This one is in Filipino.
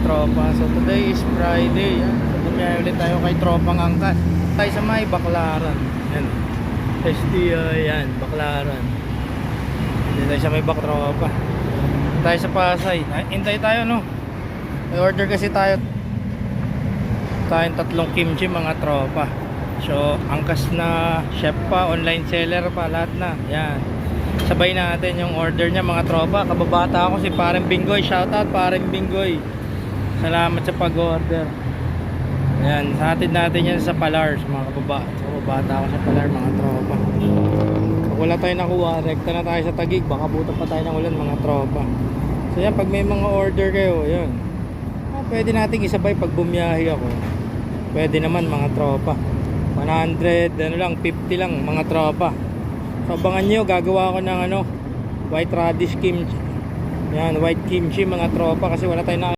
tropa. So today is Friday. Yan. So bumiyahe ulit tayo kay tropang angkat. Tayo sa may Baclaran. Yan. STI yan, Baclaran. Hindi tayo sa may tropa. Tayo sa Pasay. Hintay tayo no. May order kasi tayong tatlong kimchi mga tropa. So angkas na, chef pa, online seller pa, lahat na. Yan. Sabay natin yung order niya mga tropa. Kababata ako si Pareng Bingoy. Shoutout Pareng Bingoy. Salamat sa pag-order. Ayan, hatid natin yan sa Palars mga kababata ako sa Palar mga tropa. Pag wala tayo nakuha, rekta na tayo sa Taguig. Baka buta pa tayo ng ulan mga tropa. So yan, pag may mga order kayo, yan, pwede nating isabay pag bumiyahe ako. Pwede naman mga tropa. 100, ano lang, 50 lang mga tropa. So abangan nyo, gagawa ko ng white radish kimchi. Yan, white kimchi mga tropa kasi wala tayong